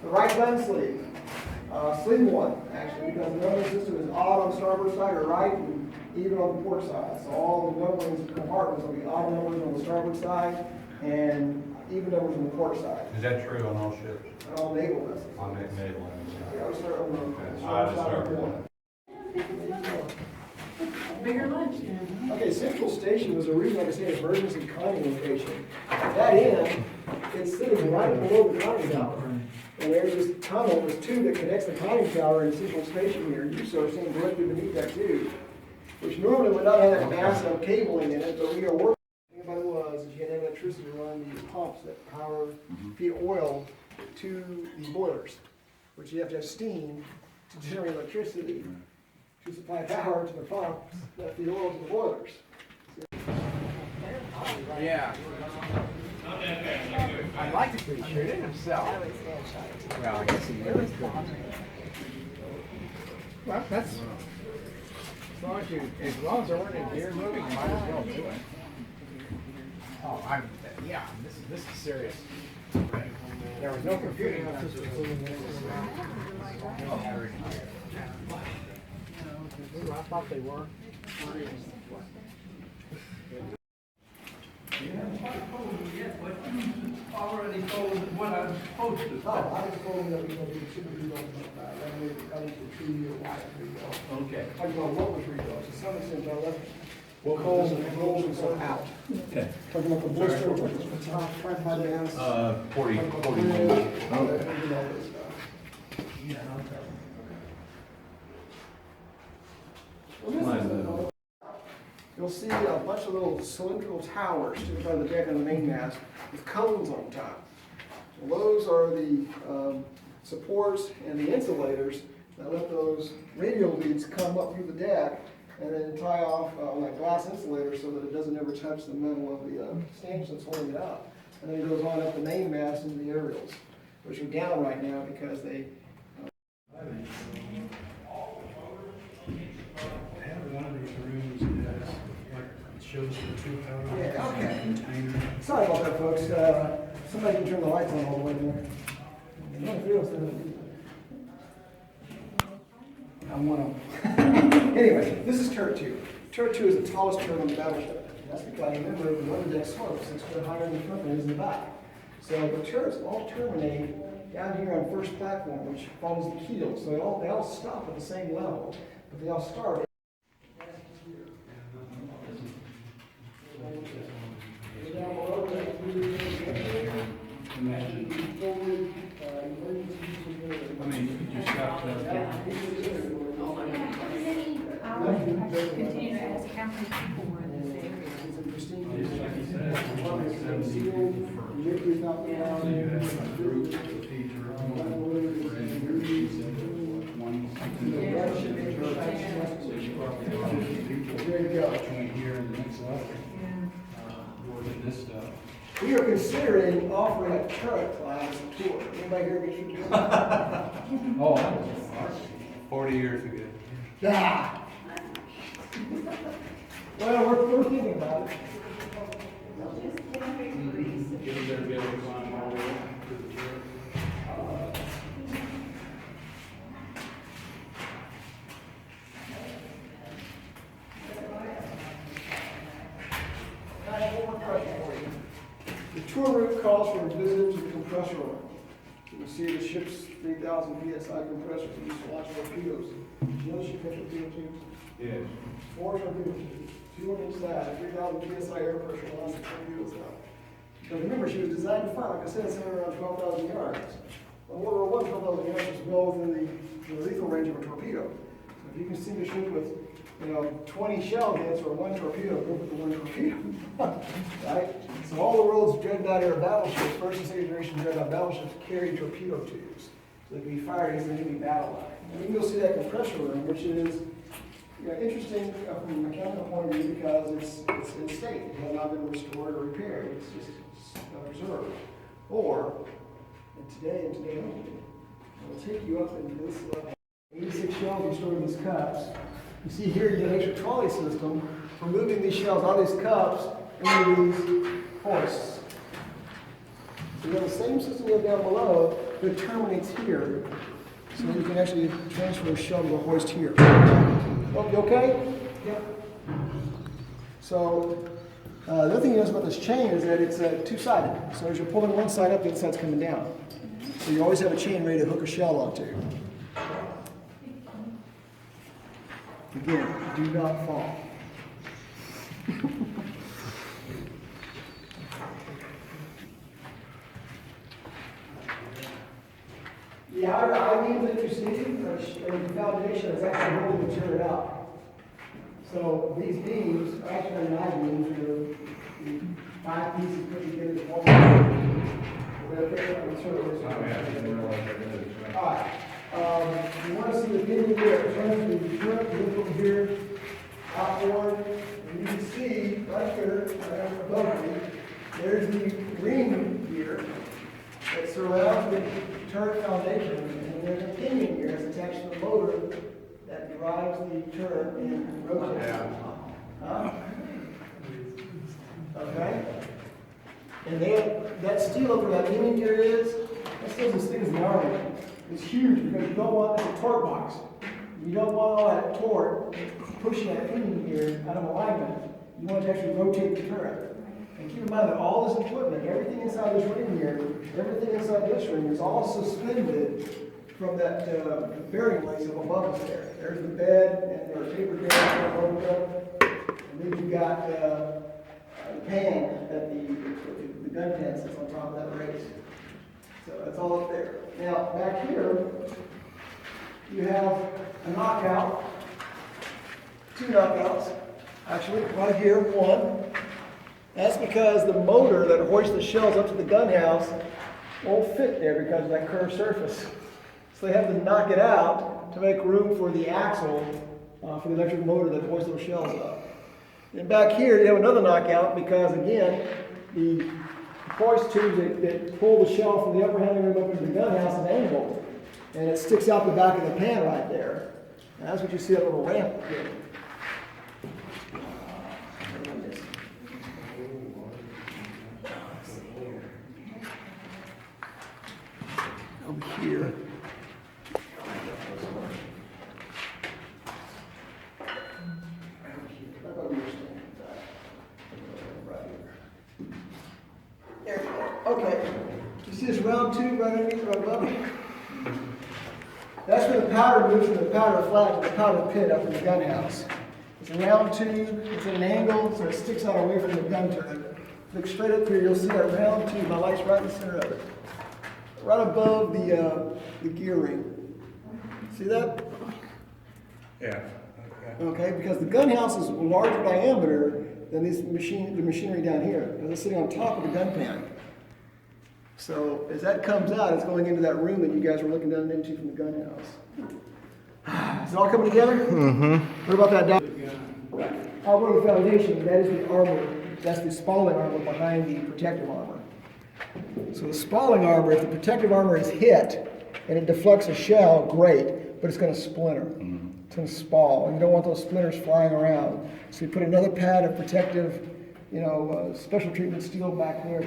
The right gun sleeve. Sleeve one, actually, because the numbering system is odd on the starboard side or right, and even on the port side. So all the numbering compartments will be odd numbers on the starboard side and even numbers on the port side. Is that true on all ships? And all naval vessels. On naval ones? Yeah, we start on the starboard one. Bigger lunch. Okay, Central Station was originally, like I said, emergency conning location. At that end, it's sitting right below the conning tower. And there's this tunnel, this tube that connects the conning tower and Central Station here. You sort of sitting directly beneath that tube, which normally would not have that massive cabling in it, but we are working. What it was is you had to have electricity to run these pumps that power, feed oil to the boilers, which you have to have steam to generate electricity to supply power to the pumps that feed oil to the boilers. Yeah. I'd like to be shooting himself. Well, I guess he really could. Well, that's as long as there weren't any deer moving, you might as well do it. Oh, yeah. This is serious. There was no computing. I thought they were. Already told what I'm supposed to. Oh, I was told that we were going to do super rebuild about that. I made the tree or white rebuild. Okay. Talking about what was rebuilt, to some extent, I left coals and stuff out. Okay. Talking about the blister, which was the top, tripod mass. 41. You'll see a bunch of little cylindrical towers to the front of the deck on the main mast with cones on top. And those are the supports and the insulators that let those radial leads come up through the deck and then tie off on that glass insulator so that it doesn't ever touch the metal of the stanchion that's holding it up. And then it goes on up the main mast into the aerials, which are down right now because they One of these rooms has, like, it shows the 2 hour okay. container. Sorry about that, folks. Somebody can turn the lights on all the way there. I'm one of them. Anyway, this is turret 2. Turret 2 is the tallest turret on the battleship. That's because, remember, the weather deck slopes 6 foot higher in the front than it is in the back. So the turrets all terminate down here on first platform, which follows the keel. So they all stop at the same level, but they all start. I mean, you could just stop that. Continue to ask how many people were in this area. Like you said, 70 so you have a group of each room, one something. So you probably have 100 people There you go. between here and the next level. More than this stuff. We are considering offering a turret class tour. Anybody here be shooting? Oh, that was 40 years ago. Yeah. Well, we're thinking about it. Get there, be able to climb all the way to the turret. I have one more question for you. The tour route calls for a visit to the compressor room. You can see the ship's 3,000 psi compressor for these launch torpedoes. You know the ship has torpedo tubes? Yes. 4 torpedo tubes, 2 on each side, 3,000 psi air pressure launch the torpedoes out. But remember, she was designed to fly, like I said, somewhere around 12,000 yards. Well, what 12,000 yards is well within the lethal range of a torpedo. So if you can sink a ship with 20 shell hits or 1 torpedo, go with the 1 torpedo. Right? So all the world's dreadnought era battleships, first and second generation dreadnought battleships, carry torpedo tubes. So they can be fired against the enemy battle line. And you can go see that compressor room, which is interesting from a mechanical point of view because it's in state. It has not been restored or repaired. It's just preserved. Or, and today only, it'll take you up into this level. 86 shells are stored in these cups. You see here you get an extra trolley system for moving these shells out of these cups into these hoists. So you have the same system you have down below, but it terminates here. So you can actually transfer a shell to a hoist here. Oh, you okay? Yep. So, the other thing you notice about this chain is that it's two-sided. So as you're pulling one side up, the other side's coming down. So you always have a chain ready to hook a shell onto. Again, do not fall. The outer I-beams that you see are the foundation that's actually holding the turret up. So these beams are actually not I-beams, they're the 5 pieces put together to form Alright, you want to see the beam here, it turns the turret, you look over here, outboard, and you can see right here, right above me, there's the ring here that surrounds the turret foundation, and there's a pinion here that's attached to the motor that drives the turret and rotates it. Huh? Okay? And that steel up where that pinion gear is, that steel's as thick as the army. It's huge because you don't want, it's a torque box. You don't want all that torque pushing that pinion gear out of alignment. You want it to actually rotate the turret. And keep in mind that all this equipment, everything inside this ring here, everything inside this ring is all suspended from that bearing lace up above us there. There's the bed, and there's paper bearings, and then you've got the pan that the gun pan sits on top of that race. So that's all up there. Now, back here, you have a knockout, 2 knockouts, actually, right here, 1. That's because the motor that hoists the shells up to the gun house won't fit there because of that curved surface. So they have to knock it out to make room for the axle for the electric motor that hoists those shells up. And back here, you have another knockout because, again, the hoist tubes that pull the shell from the upper handling room up into the gun house is angled. And it sticks out the back of the pan right there. And that's what you see that little ramp here. Over here. There you go. Okay. You see this round tube right underneath, right above it? That's where the powder moves from the powder flat to the powder pit up in the gun house. It's a round tube, it's at an angle, so it sticks out away from the gun turret. Look straight up here, you'll see that round tube. My light's right in the center of it. Right above the gear ring. See that? Yeah. Okay, because the gun house is larger diameter than the machinery down here. And it's sitting on top of the gun pan. So as that comes out, it's going into that room that you guys were looking down into from the gun house. Is it all coming together? Mm-hmm. What about that down? I'll go to the foundation. That is the armor. That's the spalling armor behind the protective armor. So the spalling armor, if the protective armor is hit and it deflects a shell, great, but it's going to splinter. Mm-hmm. It's going to spall, and you don't want those splinters flying around. So you put another pad of protective, special treatment steel back there.